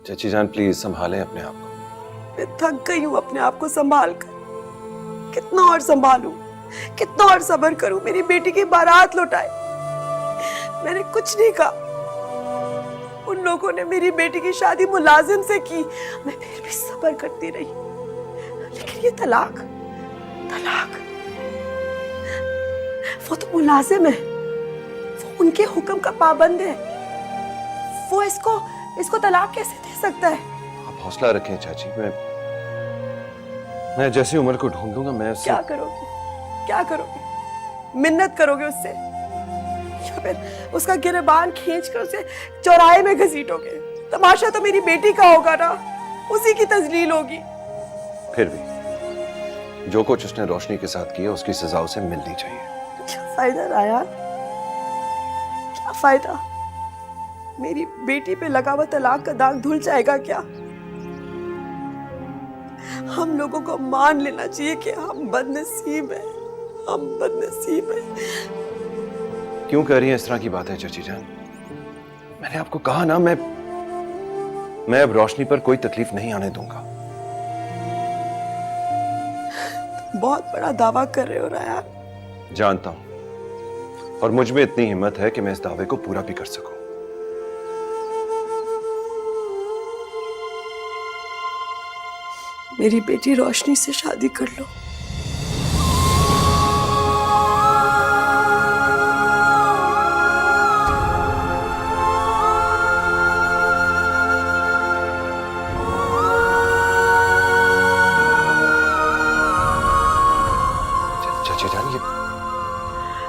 चाची जान प्लीज संभालें अपने आप को। मैं थक गई हूँ अपने आप को संभाल कर। कितना और संभालूं, कितना और सब्र करूं। मेरी बेटी की बारात लौटाई, मैंने कुछ नहीं कहा। उन लोगों ने मेरी बेटी की शादी मुलाजिम से की, मैं फिर भी सब्र करती रही। लेकिन ये तलाक, तलाक, वो तो मुलाजिम है, वो उनके हुक्म का पाबंद है। वो इसको तलाक कैसे दे सकता है? आप हौसला रखें चाची, मैं जैसी उम्र को ढूंढ लूंगा। मैं उससे क्या करोगे, क्या करोगे? मिन्नत करोगे उससे या फिर उसका गिरबान खींचकर उसे चौराहे में घसीटोगे? तमाशा तो मेरी बेटी का होगा ना, उसी की तजलील होगी। फिर भी जो कुछ उसने रोशनी के साथ किया उसकी सजा उसे मिलनी चाहिए। क्या फायदा रायान, क्या फायदा? मेरी बेटी पे लगा हुआ तलाक का दाग धुल जाएगा क्या? हम लोगों को मान लेना चाहिए कि हम बदनसीब हैं, हम बदनसीब हैं। क्यों कह रही हैं इस तरह की बातें चाची जान? मैंने आपको कहा ना, मैं अब रोशनी पर कोई तकलीफ नहीं आने दूंगा। बहुत बड़ा दावा कर रहे हो रायान। जानता हूं, और मुझ में इतनी हिम्मत है कि मैं इस दावे को पूरा भी कर सकूं। मेरी बेटी रोशनी से शादी कर लो। चाची जान, ये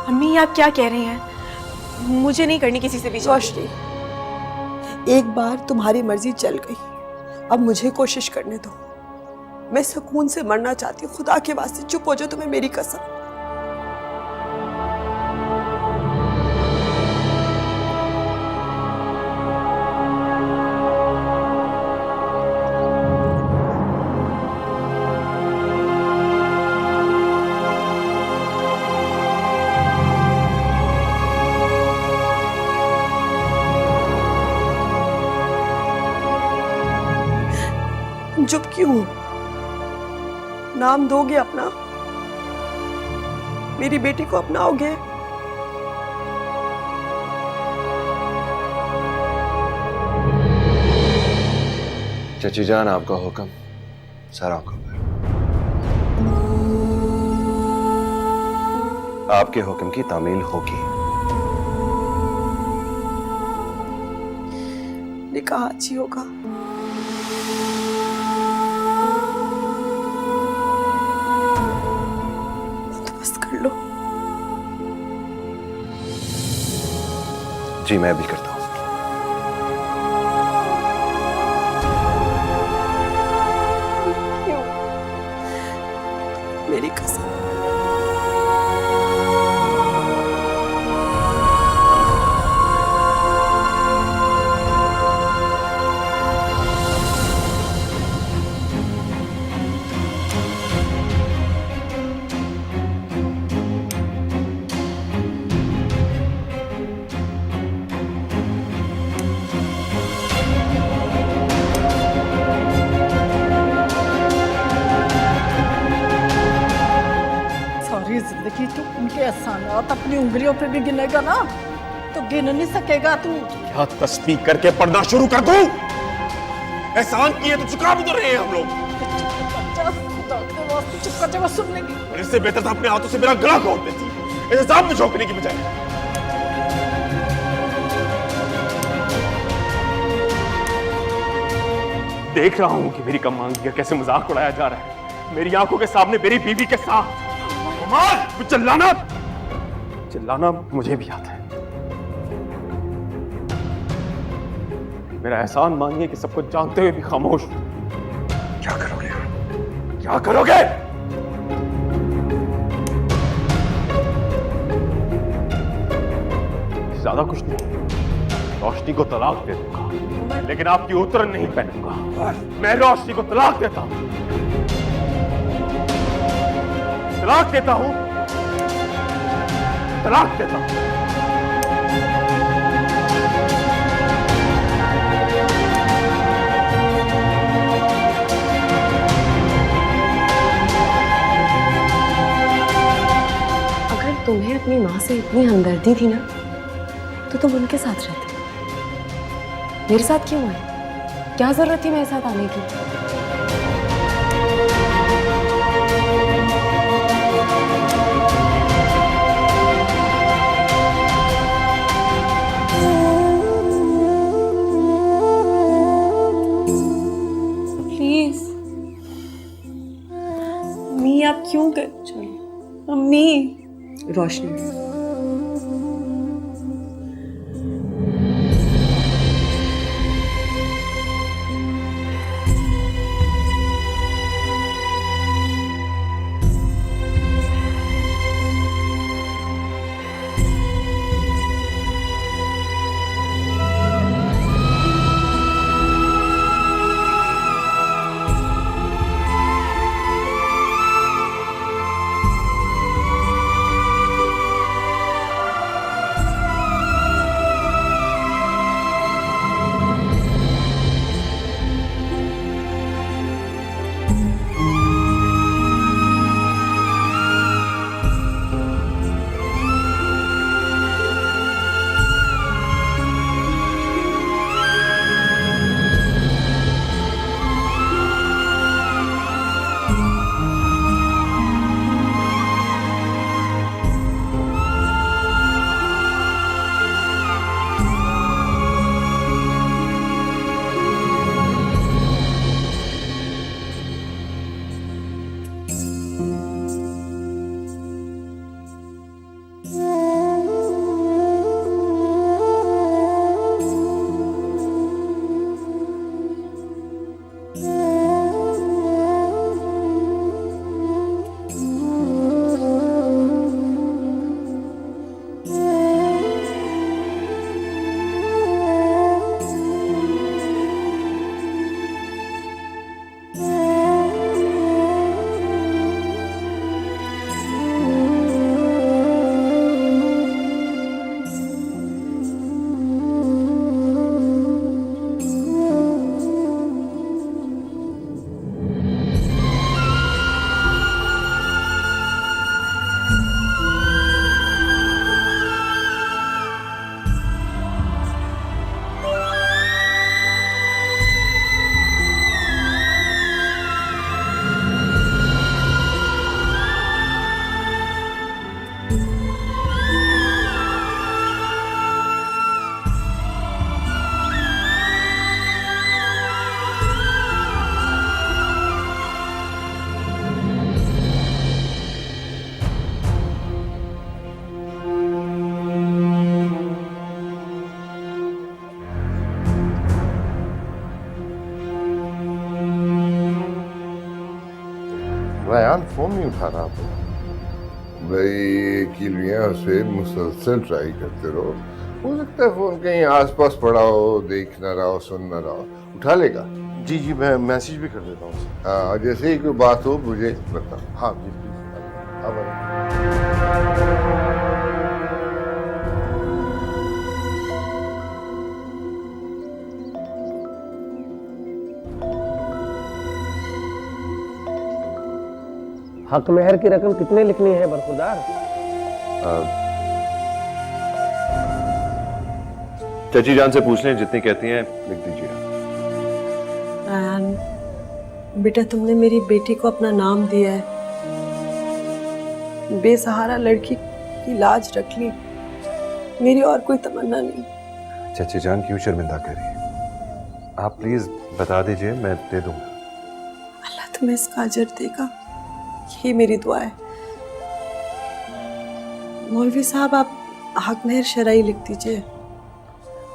अम्मी आप क्या कह रही हैं? मुझे नहीं करनी किसी से भी शादी। रोशनी, एक बार तुम्हारी मर्जी चल गई, अब मुझे कोशिश करने दो। मैं सुकून से मरना चाहती हूँ। खुदा के वास्ते चुप हो जाओ, तुम्हें मेरी कसम। चुप क्यों? नाम दोगे अपना? मेरी बेटी को अपनाओगे? चाची जान, आपका हुक्म सारा हुक्म है। आपके हुक्म की तामील होगी। निकाह अच्छी होगा। लो। जी मैं भी करता हूं। क्यों? मेरी कसम। जिंदगी तू उनके एहसानात अपनी उंगलियों पे भी गिनेगा ना, तो गिन नहीं सकेगा तू। क्या तस्बीह करके पढ़ना शुरू कर दूं? एहसान किए तो चुका भी तो रहे हैं हम लोग। खुदा के वास्ते चुप कर जा, सुन लेंगी। और इससे बेहतर था अपने हाथों से मेरा गला घोट देती, इंतजाम में झोंकने की बजाय। देख रहा हूं कि मेरी कमांगी का कैसे मजाक उड़ाया जा रहा है मेरी आंखों के सामने, मेरी बीवी के साथ। चिल्लाना मुझे भी आता है। मेरा एहसान मानिए कि सब कुछ जानते हुए भी खामोश। क्या करोगे? क्या करोगे? ज्यादा कुछ नहीं, रोशनी को तलाक दे दूंगा, लेकिन आपकी उतरन नहीं पहनूंगा। मैं रोशनी को तलाक देता हूं, तलाक देता हूं, तलाक देता हूं। इतनी हमदर्दी थी ना तो तुम उनके साथ रहते। मेरे साथ क्यों आए? क्या जरूरत थी मेरे साथ आने की? प्लीज अम्मी, आप क्यों कर चलो अम्मी। रोशनी, रयान फोन नहीं उठा रहा तो भाई एक ही लिए उसे मुसलसल ट्राई करते रहो, हो सकता है फोन कहीं आसपास पड़ा हो, देख ना रहा हो, सुन ना रहा हो, उठा लेगा। जी जी मैं मैसेज भी कर देता हूँ उसे। हाँ, जैसे ही कोई बात हो मुझे बताओ। हाँ जी प्लीज अब हक मेहर की रकम कितने लिखनी है बरखुरदार? चाची जान से पूछ लें, जितनी कहती हैं लिख दीजिए। रायान बेटा, तुमने मेरी बेटी को अपना नाम दिया है, बेसहारा लड़की की लाज रख ली, मेरी और कोई तमन्ना नहीं। चाची जान क्यों शर्मिंदा कर रही है? आप प्लीज बता दीजिए, मैं दे दूंगा। अल्लाह तुम्हें इसका अजर देगा, यही मेरी दुआ है। मौलवी साहब, आप हक मेहर शरई लिख दीजिए।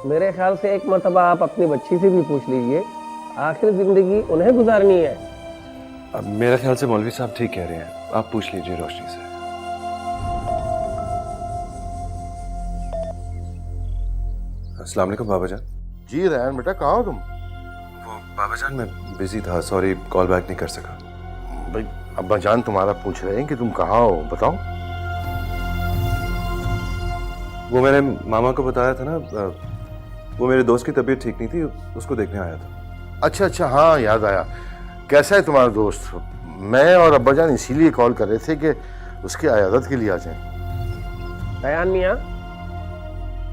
मेरे ख्याल से एक मर्तबा आप अपनी बच्ची से भी पूछ लीजिए, आखिर जिंदगी उन्हें गुजारनी है। अब मेरे ख्याल से मौलवी साहब ठीक कह रहे हैं, आप पूछ लीजिए रोशनी से। अस्सलाम वालेकुम बाबा जान। जी रयान बेटा, कहाँ हो तुम? वो बाबा जान मैं बिजी था, सॉरी कॉल बैक नहीं कर सका। भाई अब्बा जान तुम्हारा पूछ रहे हैं कि तुम कहाँ हो, बताओ। वो मैंने मामा को बताया था ना, वो मेरे दोस्त की तबीयत ठीक नहीं थी, उसको देखने आया था। अच्छा अच्छा, हाँ याद आया। कैसा है तुम्हारा दोस्त? मैं और अब्बा जान इसीलिए कॉल कर रहे थे कि उसके अयादत के लिए आ जाएं। रयान मियाँ,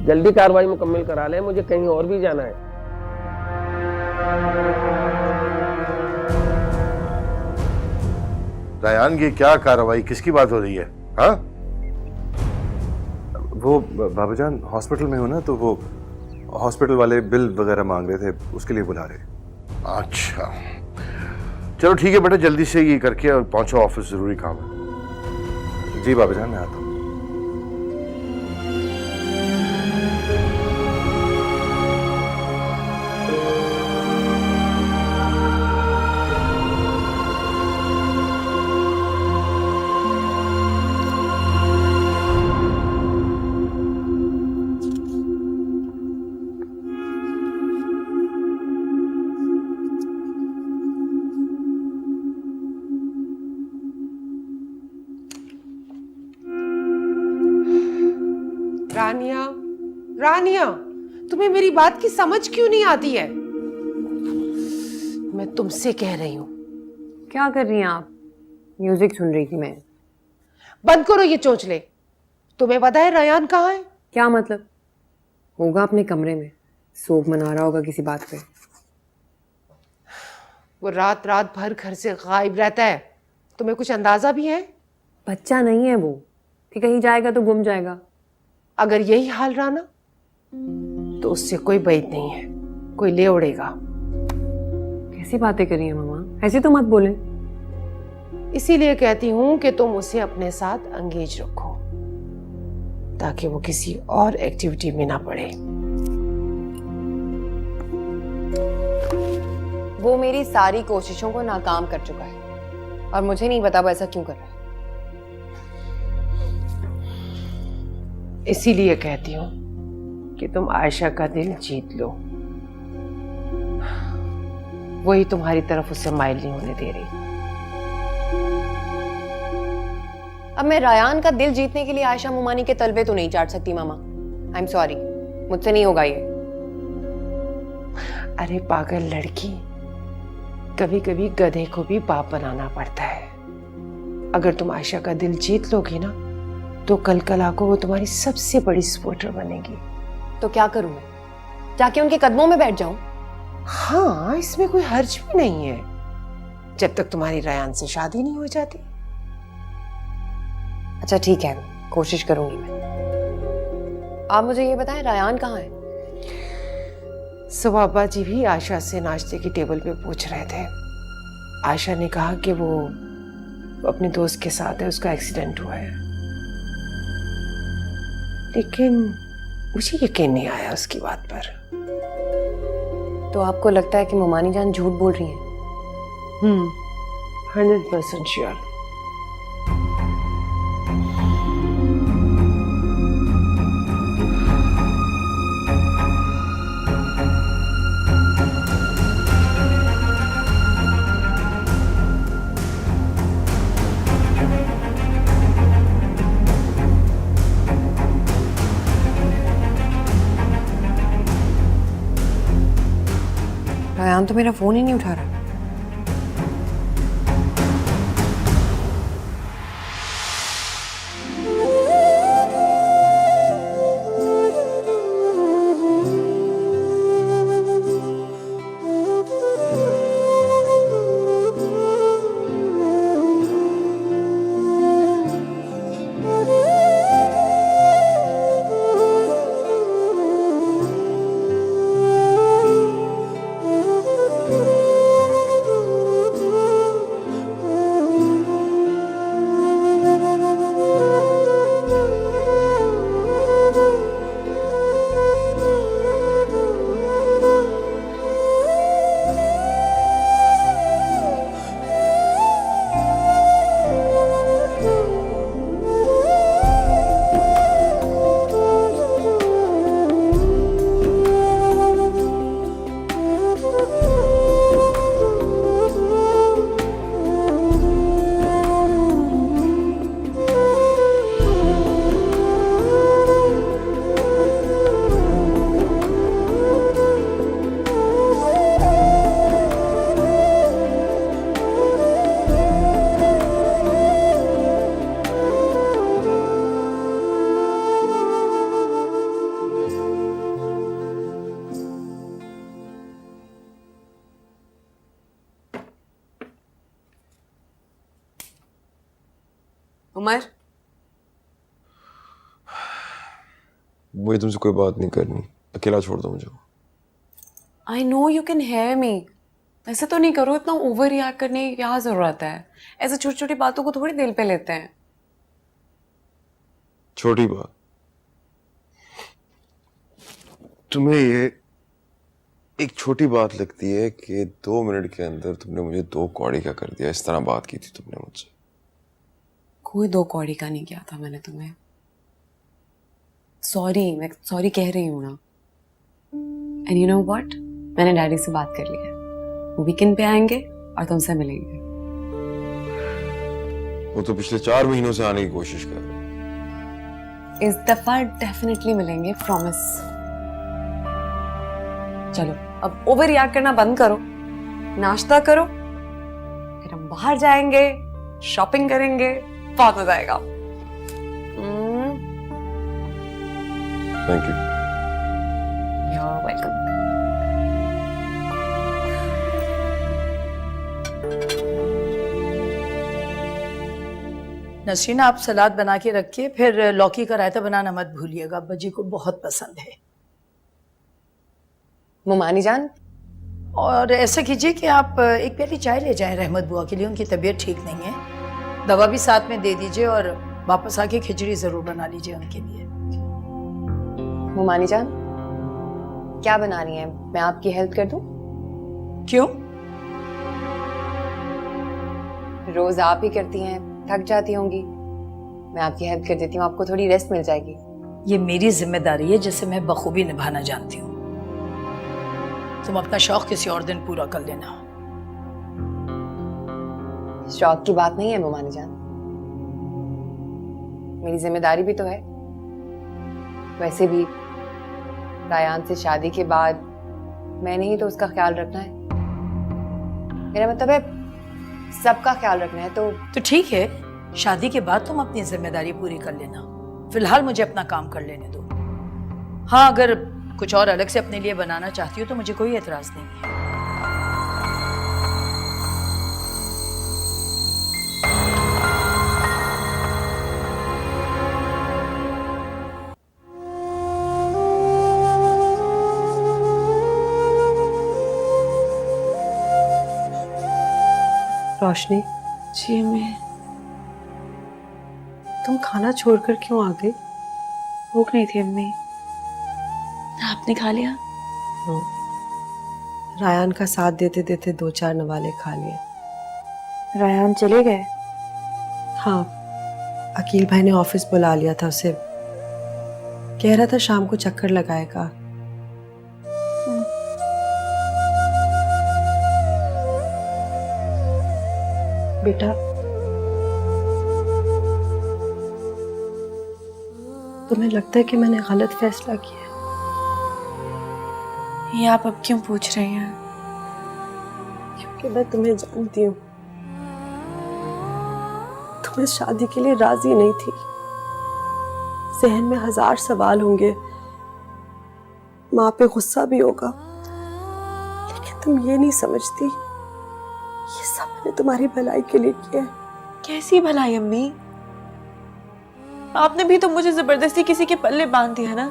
जल्दी कार्रवाई मुकम्मल करा ले, मुझे कहीं और भी जाना है। रयान, ये क्या कार्रवाई, किसकी बात हो रही है? हाँ, वो बाबाजान हॉस्पिटल में हो ना, तो वो हॉस्पिटल वाले बिल वगैरह मांग रहे थे, उसके लिए बुला रहे। अच्छा, चलो ठीक है बेटा, जल्दी से ये करके और पहुंचो ऑफिस, जरूरी काम है। जी बाबाजान, मैं आता हूँ। रानिया, रानिया, तुम्हें मेरी बात की समझ क्यों नहीं आती है? मैं तुमसे कह रही हूँ। क्या कर रही हैं आप? म्यूजिक सुन रही थी मैं। बंद करो ये चोंचले। तुम्हें पता है रयान कहाँ है? क्या मतलब? होगा अपने कमरे में, शोक मना रहा होगा किसी बात पे। वो रात रात भर घर से गायब रहता है, तुम्हें कुछ अंदाजा भी है? बच्चा नहीं है वो कि कहीं जाएगा तो गुम जाएगा। अगर यही हाल रहा ना, तो उससे कोई बैद नहीं है, कोई ले उड़ेगा। कैसी बातें कर रही हैं मामा, ऐसे तो मत बोले। इसीलिए कहती हूं कि तुम उसे अपने साथ एंगेज रखो, ताकि वो किसी और एक्टिविटी में ना पड़े। वो मेरी सारी कोशिशों को नाकाम कर चुका है और मुझे नहीं पता वो ऐसा क्यों कर रहा है। इसीलिए कहती हूँ कि तुम आयशा का दिल जीत लो। वही तुम्हारी तरफ उसे माइल नहीं होने दे रही। अब मैं रायान का दिल जीतने के लिए आयशा मुमानी के तलवे तो नहीं चाट सकती मामा। आई एम सॉरी, मुझसे नहीं होगा ये। अरे पागल लड़की, कभी कभी गधे को भी बाप बनाना पड़ता है। अगर तुम आयशा का दिल जीत लोगी ना, तो कल कला को वो तुम्हारी सबसे बड़ी सपोर्टर बनेगी। तो क्या करूं मैं? जाके उनके कदमों में बैठ जाऊं? हाँ, इसमें कोई हर्ज भी नहीं है, जब तक तुम्हारी रयान से शादी नहीं हो जाती। अच्छा ठीक है, कोशिश करूंगी मैं। आप मुझे ये बताएं, रायान कहाँ है? सवाबा जी भी आयशा से नाश्ते की टेबल पे पूछ रहे थे। आयशा ने कहा कि वो अपने दोस्त के साथ है, उसका एक्सीडेंट हुआ है, लेकिन मुझे यकीन नहीं आया उसकी बात पर। तो आपको लगता है कि मुमानी जान झूठ बोल रही हैं? 100% श्योर। रायान तो मेरा फोन ही नहीं उठा रहा। उमर, मुझे तुमसे कोई बात नहीं करनी, अकेला छोड़ दो मुझे। I know you can hear me. ऐसे तो नहीं करो, इतना ओवर रिएक्ट करने की क्या जरूरत है? ऐसे छोटी छोटी बातों को थोड़ी दिल पे लेते हैं। छोटी बात? तुम्हें ये एक छोटी बात लगती है कि 2 मिनट के अंदर तुमने मुझे 2 कौड़ी का कर दिया? इस तरह बात की थी तुमने मुझसे? कोई 2 कौड़ी का नहीं किया था मैंने तुम्हें। सॉरी, मैं सॉरी कह रही हूँ ना। एंड यू नो व्हाट, मैंने डैडी से बात कर ली है, वो वीकेंड पे आएंगे और तुमसे मिलेंगे। वो तो पिछले 4 महीनों से आने की कोशिश कर रहे हैं। इस दफा डेफिनेटली मिलेंगे, प्रॉमिस। चलो अब ओवर रिएक्ट करना बंद करो, नाश्ता करो, फिर हम बाहर जाएंगे, शॉपिंग करेंगे, बहुत मजा आएगा। Thank you. You're welcome. Nasreen, आप सलाद बना के रखिए, फिर लौकी का रायता बनाना मत भूलिएगा, बज्जी को बहुत पसंद है। मुमानी जान, और ऐसा कीजिए कि आप एक प्याली चाय ले जाएं रहमत बुआ के लिए, उनकी तबीयत ठीक नहीं है। दवा भी साथ में दे दीजिए और वापस आके खिचड़ी जरूर बना लीजिए उनके लिए। मुमानी जान, क्या बना रही हैं? मैं आपकी हेल्प कर दूं? क्यों? रोज आप ही करती हैं, थक जाती होंगी, मैं आपकी हेल्प कर देती हूँ, आपको थोड़ी रेस्ट मिल जाएगी। ये मेरी जिम्मेदारी है जिसे मैं बखूबी निभाना जानती हूँ। तुम अपना शौक किसी और दिन पूरा कर लेना। शौक की बात नहीं है मुमानी जान, मेरी जिम्मेदारी भी तो है। वैसे भी रायान से शादी के बाद मैंने ही तो उसका ख्याल रखना है। मेरा मतलब है सबका ख्याल रखना है। तो ठीक है, शादी के बाद तुम अपनी जिम्मेदारी पूरी कर लेना, फिलहाल मुझे अपना काम कर लेने दो। हाँ, अगर कुछ और अलग से अपने लिए बनाना चाहती हो तो मुझे कोई एतराज नहीं है। रोशनी जी, तुम खाना छोड़कर क्यों आ गई? भूख नहीं थी अम्मी। आपने खा लिया? रायान का साथ देते देते 2-4 नवाले खा लिए। रायान चले गए? हाँ, अकील भाई ने ऑफिस बुला लिया था उसे, कह रहा था शाम को चक्कर लगाएगा। बेटा, तुम्हें लगता है कि मैंने गलत फैसला किया? ये आप अब क्यों पूछ रही हैं? क्योंकि मैं तुम्हें जानती हूँ, तुम इस शादी के लिए राजी नहीं थी। जहन में 1000 सवाल होंगे, माँ पे गुस्सा भी होगा, लेकिन तुम ये नहीं समझती ये सब मैंने तुम्हारी भलाई के लिए किया है। कैसी भलाई अम्मी? आपने भी तो मुझे जबरदस्ती किसी के पल्ले बांध दिया ना।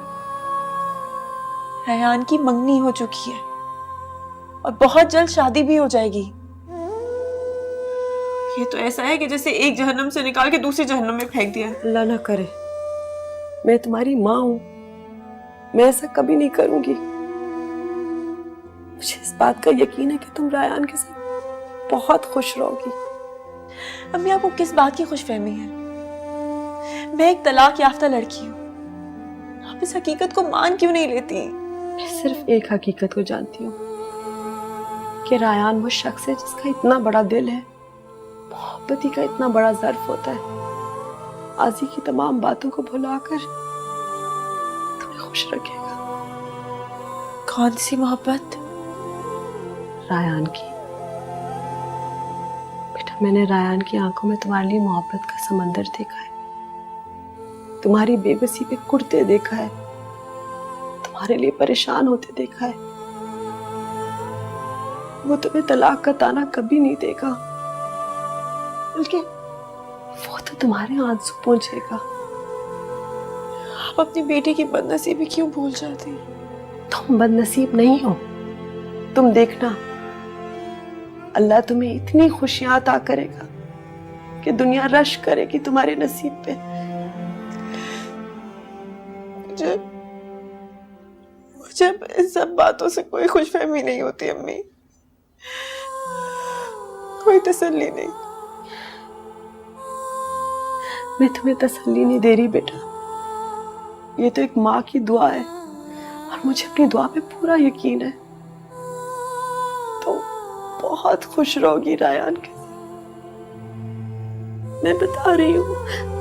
रायान की मंगनी हो चुकी है और बहुत जल्द शादी भी हो जाएगी। ये तो ऐसा है कि जैसे एक जहन्नम से निकाल के दूसरी जहन्नम में फेंक दिया। अल्लाह ना करे, मैं तुम्हारी माँ हूं, मैं ऐसा कभी नहीं करूंगी। मुझे इस बात का यकीन है कि तुम रायान के साथ बहुत खुश रहोगी। अम्मी, आपको किस बात की खुशफहमी है? मैं एक तलाक याफ्ता लड़की हूँ, आप इस हकीकत को मान क्यों नहीं लेती? मैं सिर्फ एक हकीकत को जानती हूँ कि रायान वो शख्स है जिसका इतना बड़ा दिल है, मोहब्बती का इतना बड़ा ज़र्फ होता है, आजी की तमाम बातों को भुलाकर तुम्हें खुश रखेगा। कौन सी मोहब्बत? रायान की। बेटा, मैंने रायान की आंखों में तुम्हारे लिए मोहब्बत का समंदर देखा है, तुम्हारी बेबसी पे कुड़ते देखा है, तुम्हारे लिए परेशान होते देखा है। वो तुम्हें तलाक का ताना कभी नहीं देगा, बल्कि वो तो तुम्हारे आंसू पहुंचेगा। आप अपनी बेटी की बदनसीबी क्यों भूल जाती हैं? तुम बदनसीब नहीं हो। तुम देखना, अल्लाह तुम्हें इतनी खुशियां अता करेगा कि दुनिया रश करेगी तुम्हारे नसीब पे। मुझे इन सब बातों से कोई खुशफहमी नहीं होती अम्मी, कोई तसल्ली नहीं। मैं तुम्हें तसल्ली नहीं दे रही बेटा, ये तो एक माँ की दुआ है और मुझे अपनी दुआ पे पूरा यकीन है। तो बहुत खुश रहोगी रायान के साथ, मैं बता रही हूँ।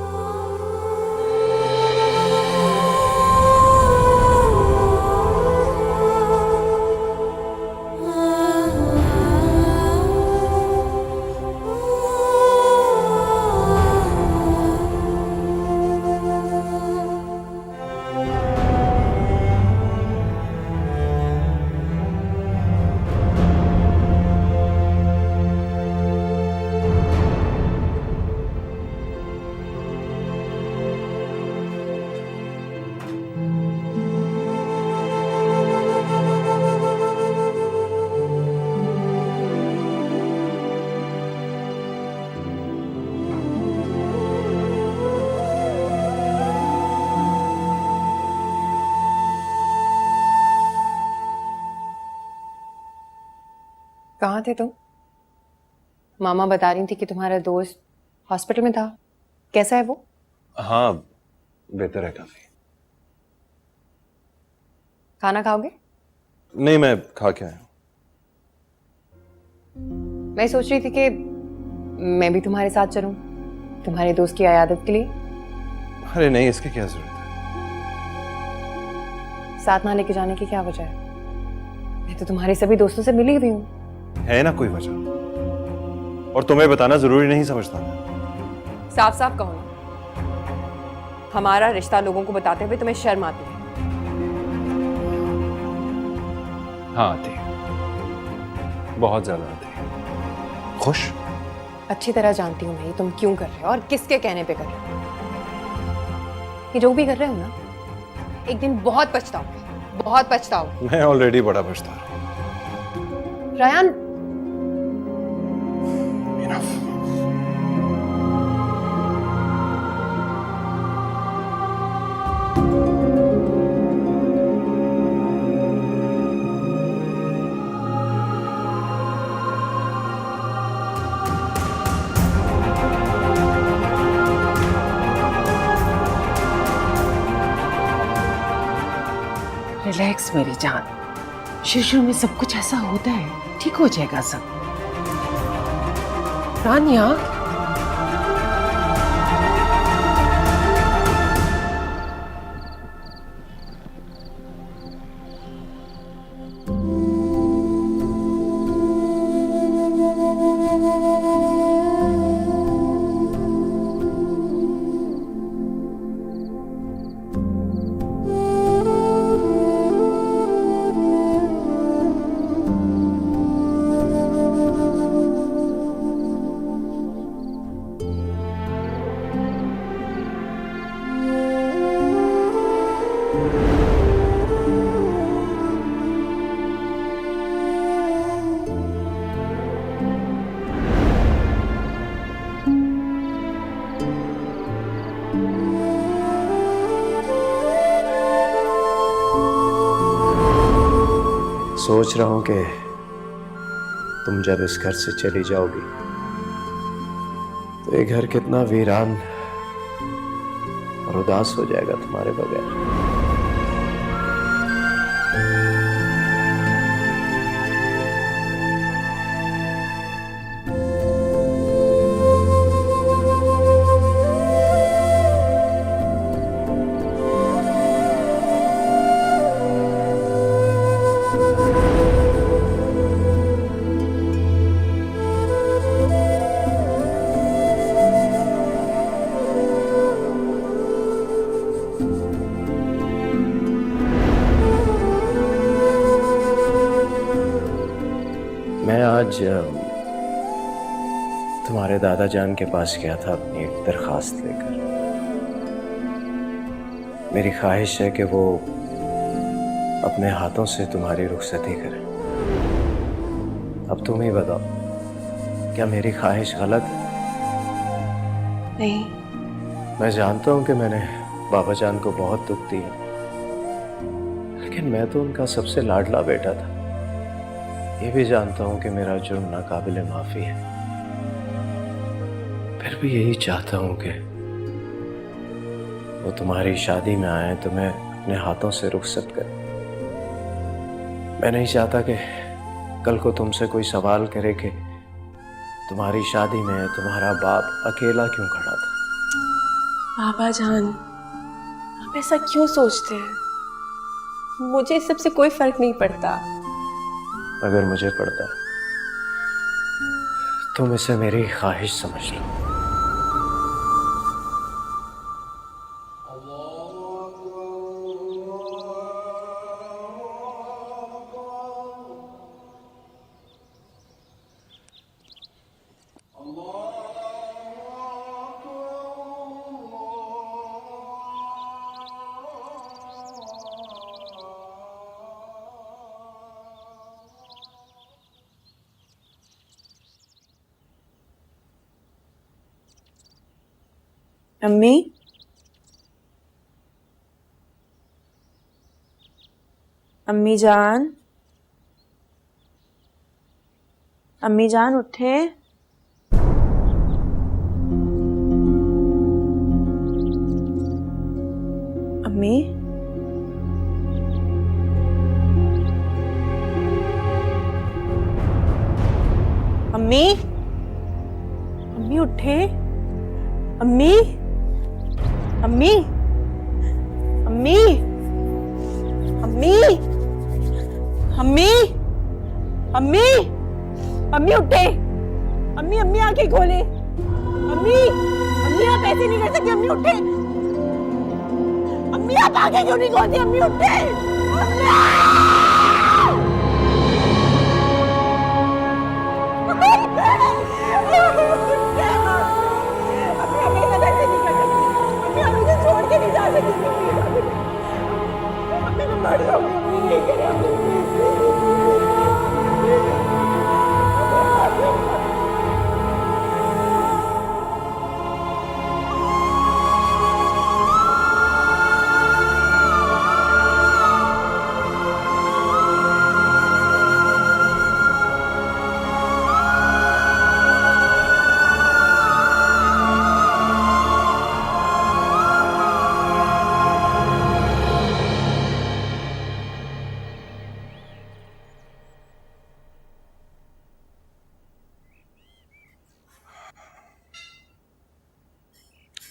कहाँ थे तुम? मामा बता रही थी कि तुम्हारा दोस्त हॉस्पिटल में था। कैसा है वो? हाँ, बेहतर है काफी। खाना खाओगे? नहीं, मैं खा के आया हूँ। मैं सोच रही थी कि मैं भी तुम्हारे साथ चलूं तुम्हारे दोस्त की इयादत के लिए। अरे नहीं, इसकी क्या जरूरत है? साथ ना लेके जाने की क्या वजह है? मैं तो तुम्हारे सभी दोस्तों से मिली हुई हूँ। है ना कोई वजह, और तुम्हें बताना जरूरी नहीं समझता मैं। साफ साफ कहो ना, हमारा रिश्ता लोगों को बताते हुए तुम्हें शर्म आती है? हाँ आती है, बहुत ज्यादा आती है। खुश? अच्छी तरह जानती हूँ मैं ये तुम क्यों कर रहे हो और किसके कहने पे कर रहे हो। ये जो भी कर रहे हो ना, एक दिन बहुत पछताओगे, बहुत पछताओगे। मैं ऑलरेडी बड़ा पछता रहा हूँ। रायान, Enough. रिलैक्स मेरी जान, शुरू में सब कुछ ऐसा होता है, ठीक हो जाएगा सब। रानिया, सोच रहा हूं कि तुम जब इस घर से चली जाओगी तो ये घर कितना वीरान और उदास हो जाएगा तुम्हारे बगैर। मैं आज तुम्हारे दादा जान के पास गया था अपनी एक दरखास्त लेकर। मेरी ख्वाहिश है कि वो अपने हाथों से तुम्हारी रुखसती करें। अब तुम ही बताओ, क्या मेरी ख्वाहिश गलत है? नहीं। मैं जानता हूं कि मैंने बाबा जान को बहुत दुख दिया, लेकिन मैं तो उनका सबसे लाडला बेटा था। ये भी जानता हूं कि मेरा जुर्म नाकाबिले माफी है, फिर भी यही चाहता हूं कि वो तुम्हारी शादी में आए तो मैं अपने हाथों से रुखसत करूं। मैं नहीं चाहता कि कल को तुमसे कोई सवाल करे कि तुम्हारी शादी में तुम्हारा बाप अकेला क्यों खड़ा था। बाबा जान, आप ऐसा क्यों सोचते हैं? मुझे इस सबसे कोई फर्क नहीं पड़ता। अगर मुझे पड़ता है, तुम इसे मेरी ख्वाहिश समझ लो। अम्मी, अम्मी जान, अम्मी जान उठे। अम्मी, अम्मी, अम्मी उठे। अम्मी, अम्मी, अम्मी, अम्मी, अम्मी, अम्मी, अम्मी उठे। अम्मी, अम्मी आंखें खोले। अम्मी, अम्मी आप ऐसे नहीं कर सकते। अम्मी उठे। अम्मी आप आंखें क्यों नहीं खोलती? अम्मी उठे। छोड़ के नहीं जा सकती। मैं मर जाऊंगी।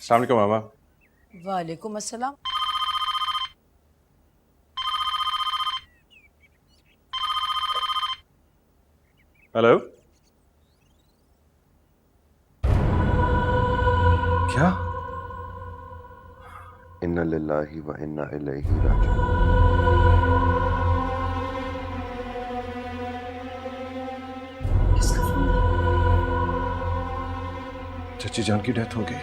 अस्सलाम वालेकुम मामा। वालेकुम अस्सलाम। हेलो। क्या? इन्ना लिल्लाहि व इन्ना इलैहि राजिऊन। चची जान की डेथ हो गई।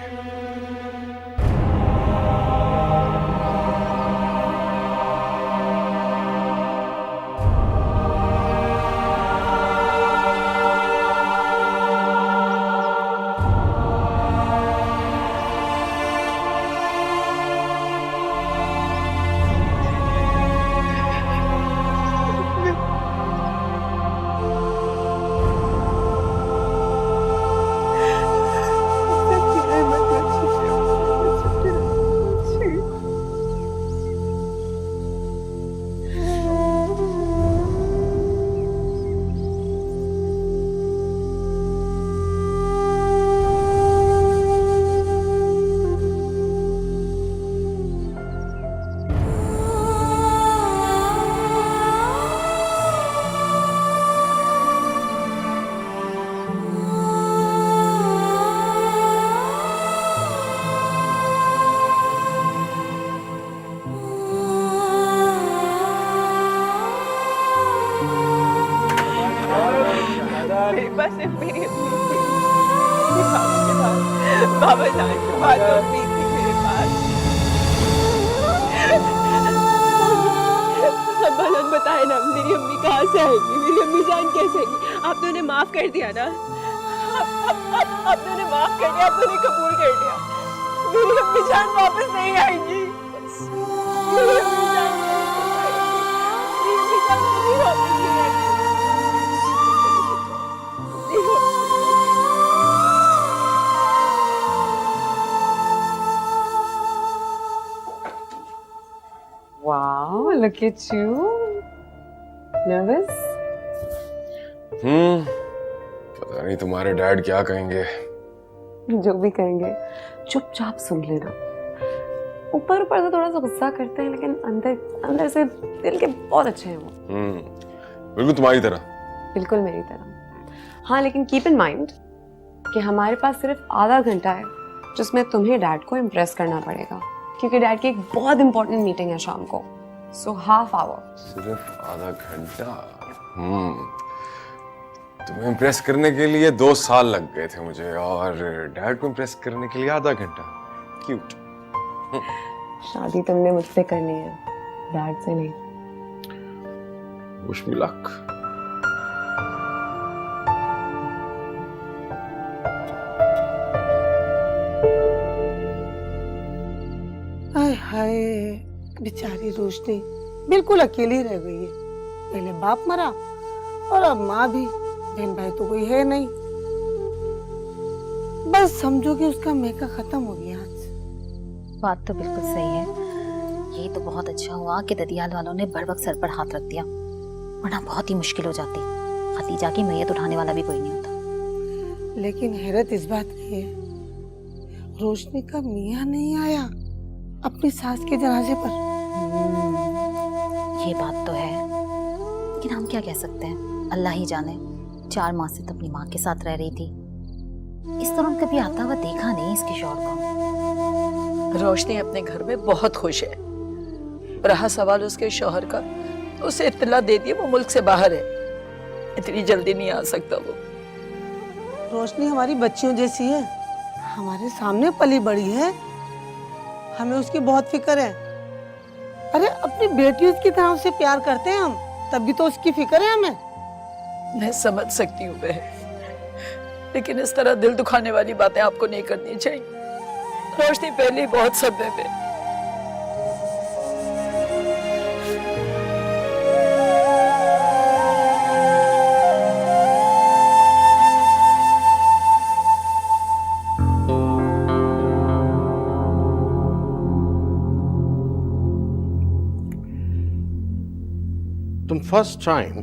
मेरे पास सिर्फ मेरी अपनी थी। बाबा जान के बाद अम्मी थी मेरे पास। अब भलन बताए ना मेरी अम्मी कहाँ से आएगी, मेरी अम्मी जान कैसे आएगी? आपने उन्हें माफ कर दिया ना, आपने उन्हें माफ कर दिया, आपने उन्हें कबूल कर लिया। मेरी अम्मी जान वापस नहीं आएगी, मेरी अम्मी जान कभी वापस नहीं आएगी। Wow, look at you. Nervous? पता नहीं तुम्हारे डैड क्या कहेंगे। जो भी कहेंगे चुपचाप सुन लेना। ऊपर ऊपर से थोड़ा सा गुस्सा करते हैं, लेकिन अंदर अंदर से दिल के बहुत अच्छे हैं वो। बिल्कुल तुम्हारी तरह। बिल्कुल मेरी तरह। हाँ, लेकिन कीप इन माइंड कि हमारे पास सिर्फ आधा घंटा है जिसमें तुम्हें डैड को इम्प्रेस करना पड़ेगा, क्योंकि डैड की एक बहुत इंपॉर्टेंट मीटिंग है शाम को। So half hour. सिर्फ आधा घंटा? तुम्हें इम्प्रेस करने के लिए 2 साल लग गए थे मुझे, और डैड को इम्प्रेस करने के लिए आधा घंटा। क्यूट। शादी तुमने मुझसे करनी है, डैड से नहीं। Wish me luck. हाय हाय, बेचारी रोशनी बिल्कुल अकेली रह गई है। पहले बाप मरा और अब माँ भी, बहन भाई तो कोई है नहीं। बस समझो कि उसका मेका खत्म हो गया आज। बात तो बिल्कुल सही है। ये तो बहुत अच्छा हुआ कि ददियाल वालों ने बर वक्त सर पर हाथ रख दिया, वरना बहुत ही मुश्किल हो जाती। खतीजा की मैयत उठाने वाला भी कोई नहीं होता। लेकिन हैरत इस बात की है, रोशनी का मियाँ नहीं आया अपनी सास के जनाजे पर। ये बात तो है, लेकिन हम क्या कह सकते हैं, अल्लाह ही जाने। 4 माह से तो अपनी माँ के साथ रह रही थी। इस तरह कभी आता हुआ देखा नहीं इसके शौहर को। रोशनी अपने घर में बहुत खुश है। रहा सवाल उसके शौहर का, उसे इत्तला दे दी वो मुल्क से बाहर है, इतनी जल्दी नहीं आ सकता वो। रोशनी हमारी बच्चियों जैसी है, हमारे सामने पली बड़ी है, हमें उसकी बहुत फिक्र है। अरे अपनी बेटी उसकी तरह उससे प्यार करते हैं हम, तब भी तो उसकी फिक्र है हमें। मैं समझ सकती हूँ बहन, लेकिन इस तरह दिल दुखाने वाली बातें आपको नहीं करनी चाहिए। रोशनी पहले ही बहुत सब्र है। तुम फर्स्ट टाइम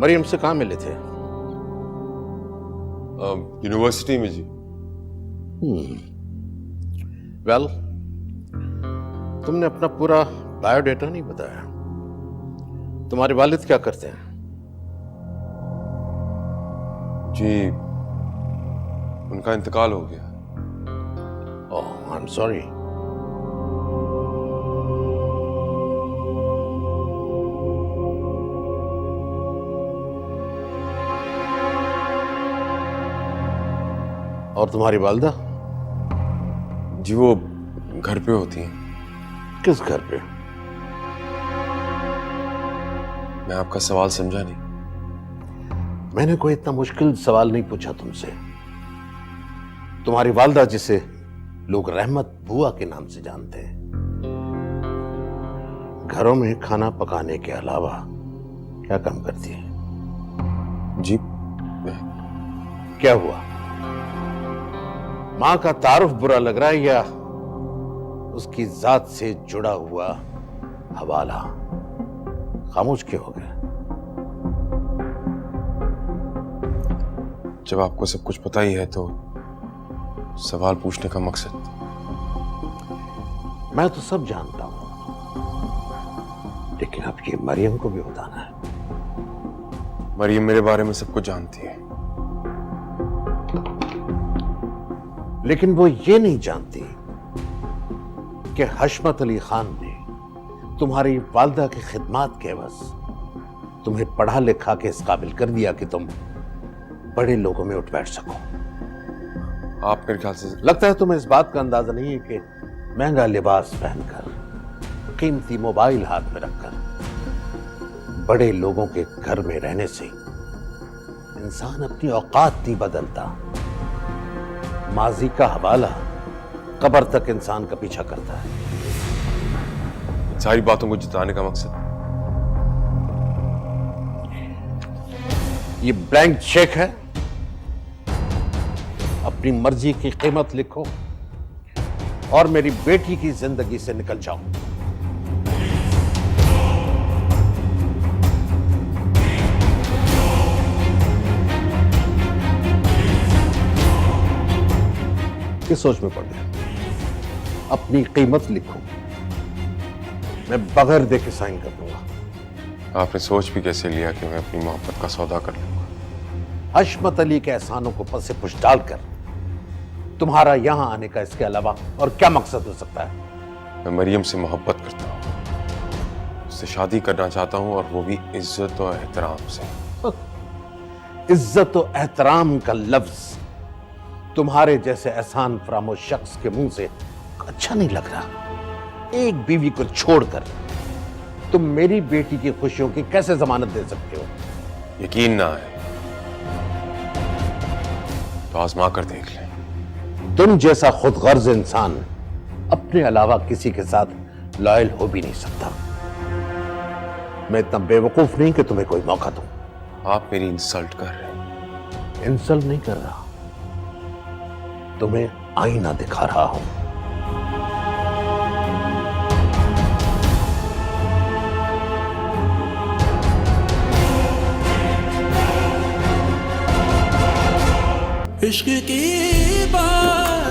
मरियम से कहाँ मिले थे? यूनिवर्सिटी में जी। वेल, तुमने अपना पूरा बायोडेटा नहीं बताया। तुम्हारे वालिद क्या करते हैं? जी, उनका इंतकाल हो गया। ओह, आई एम सॉरी। और तुम्हारी वालिदा? जी वो घर पे होती हैं। किस घर पे? मैं आपका सवाल समझा नहीं। मैंने कोई इतना मुश्किल सवाल नहीं पूछा तुमसे। तुम्हारी वालिदा, जिसे लोग रहमत बुआ के नाम से जानते हैं, घरों में खाना पकाने के अलावा क्या काम करती है? जी, क्या हुआ? मां का तारुफ बुरा लग रहा है या उसकी जात से जुड़ा हुआ हवाला? खामोश क्यों हो गया? जब आपको सब कुछ पता ही है तो सवाल पूछने का मकसद? मैं तो सब जानता हूं, लेकिन अब ये मरियम को भी बताना है। मरियम मेरे बारे में सब कुछ जानती है, लेकिन वो ये नहीं जानती कि हशमत अली खान ने तुम्हारी वालिदा की खिदमत के एवज तुम्हें पढ़ा लिखा के इस काबिल कर दिया कि तुम बड़े लोगों में उठ बैठ सको। आप मेरे ख्याल से लगता है तुम्हें इस बात का अंदाजा नहीं है कि महंगा लिबास पहनकर, कीमती मोबाइल हाथ में रखकर, बड़े लोगों के घर में रहने से इंसान अपनी औकात नहीं बदलता। माजी का हवाला कब्र तक इंसान का पीछा करता है। इन सारी बातों को जिताने का मकसद ये ब्लैंक चेक है, अपनी मर्जी की कीमत लिखो और मेरी बेटी की जिंदगी से निकल जाओ। किस सोच में पड़ गया? अपनी कीमत लिखो, मैं बगैर देखे साइन कर दूंगा। आपने सोच भी कैसे लिया कि मैं अपनी मोहब्बत का सौदा कर लूंगा? हशमत अली के एहसानों को पसे पुश डालकर तुम्हारा यहां आने का इसके अलावा और क्या मकसद हो सकता है? मैं मरियम से मोहब्बत करता हूं, उससे शादी करना चाहता हूं, और वो भी इज्जत और एहतराम से। इज्जत और एहतराम का लफ्ज तुम्हारे जैसे एहसान फरामोश शख्स के मुंह से अच्छा नहीं लग रहा। एक बीवी को छोड़कर तुम मेरी बेटी की खुशियों की कैसे जमानत दे सकते हो? यकीन ना आए तो आजमा कर देख लें। तुम जैसा खुदगर्ज इंसान अपने अलावा किसी के साथ लॉयल हो भी नहीं सकता। मैं इतना बेवकूफ नहीं कि तुम्हें कोई मौका दूं। आप मेरी इंसल्ट कर रहे हैं। इंसल्ट नहीं कर रहा, तुम्हें आईना दिखा रहा हूं। इश्क की बात